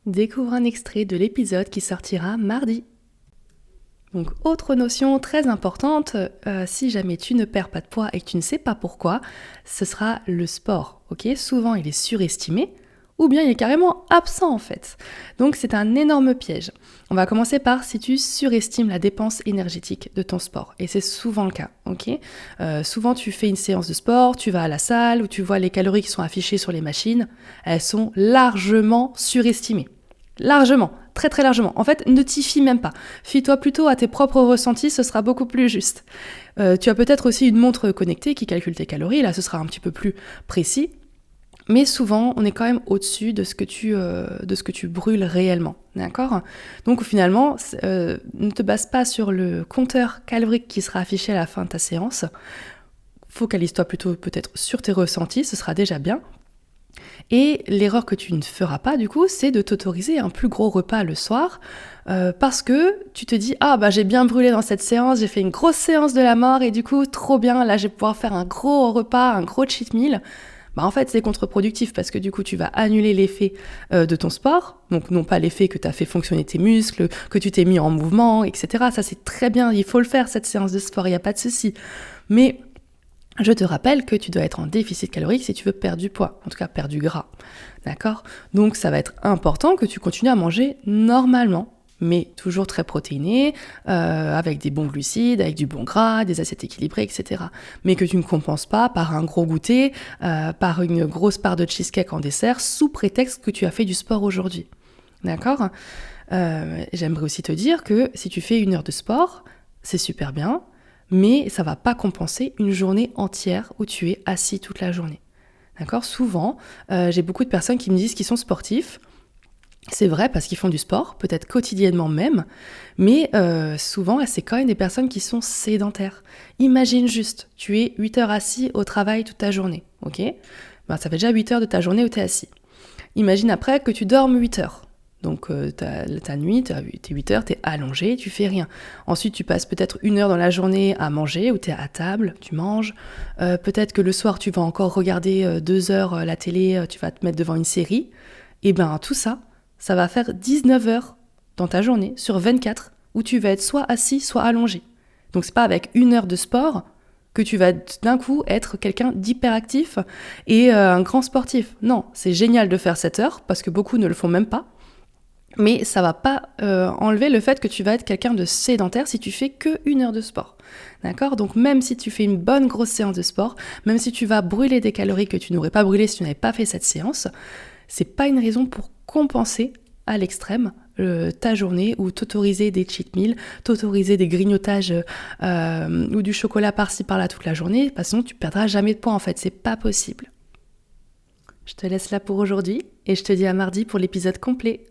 Découvre un extrait de l'épisode qui sortira mardi. Donc, autre notion très importante, si jamais tu ne perds pas de poids et que tu ne sais pas pourquoi, ce sera le sport. Ok, souvent, il est surestimé ou bien il est carrément absent en fait. Donc, c'est un énorme piège. On va commencer par si tu surestimes la dépense énergétique de ton sport. Et c'est souvent le cas. Ok, souvent, tu fais une séance de sport, tu vas à la salle où tu vois les calories qui sont affichées sur les machines. Elles sont largement surestimées. Largement, très très largement. En fait, ne t'y fie même pas. Fie-toi plutôt à tes propres ressentis, ce sera beaucoup plus juste. Tu as peut-être aussi une montre connectée qui calcule tes calories, là ce sera un petit peu plus précis. Mais souvent, on est quand même au-dessus de ce que tu brûles réellement, d'accord ? Donc finalement, ne te base pas sur le compteur calorique qui sera affiché à la fin de ta séance. Focalise-toi plutôt peut-être sur tes ressentis, ce sera déjà bien. Et l'erreur que tu ne feras pas du coup, c'est de t'autoriser un plus gros repas le soir parce que tu te dis « Ah bah j'ai bien brûlé dans cette séance, j'ai fait une grosse séance de la mort et du coup trop bien, là je vais pouvoir faire un gros repas, un gros cheat meal ». Bah en fait c'est contre-productif parce que du coup tu vas annuler l'effet de ton sport, donc non pas l'effet que tu as fait fonctionner tes muscles, que tu t'es mis en mouvement, etc. Ça c'est très bien, il faut le faire cette séance de sport, il n'y a pas de souci. Mais je te rappelle que tu dois être en déficit calorique si tu veux perdre du poids, en tout cas perdre du gras, d'accord ? Donc ça va être important que tu continues à manger normalement, mais toujours très protéiné, avec des bons glucides, avec du bon gras, des assiettes équilibrées, etc. Mais que tu ne compenses pas par un gros goûter, par une grosse part de cheesecake en dessert, sous prétexte que tu as fait du sport aujourd'hui, d'accord ? J'aimerais aussi te dire que si tu fais 1 heure de sport, c'est super bien, mais ça va pas compenser une journée entière où tu es assis toute la journée. D'accord ? Souvent, j'ai beaucoup de personnes qui me disent qu'ils sont sportifs. C'est vrai parce qu'ils font du sport, peut-être quotidiennement même, mais souvent, c'est quand même des personnes qui sont sédentaires. Imagine juste, tu es 8 heures assis au travail toute ta journée, ok ? Ben, ça fait déjà 8 heures de ta journée où tu es assis. Imagine après que tu dormes 8 heures. Donc ta nuit, tes 8 heures, t'es allongé, tu fais rien. Ensuite, tu passes peut-être 1 heure dans la journée à manger, où t'es à table, tu manges. Peut-être que le soir, tu vas encore regarder 2 heures la télé, tu vas te mettre devant une série. Et bien tout ça, ça va faire 19 heures dans ta journée, sur 24, où tu vas être soit assis, soit allongé. Donc c'est pas avec 1 heure de sport que tu vas d'un coup être quelqu'un d'hyperactif et un grand sportif. Non, c'est génial de faire 7 heures, parce que beaucoup ne le font même pas. Mais ça va pas enlever le fait que tu vas être quelqu'un de sédentaire si tu fais que 1 heure de sport. D'accord ? Donc même si tu fais une bonne grosse séance de sport, même si tu vas brûler des calories que tu n'aurais pas brûlées si tu n'avais pas fait cette séance, c'est pas une raison pour compenser à l'extrême ta journée ou t'autoriser des cheat meals, t'autoriser des grignotages ou du chocolat par-ci par-là toute la journée, parce que sinon tu perdras jamais de poids en fait, c'est pas possible. Je te laisse là pour aujourd'hui et je te dis à mardi pour l'épisode complet.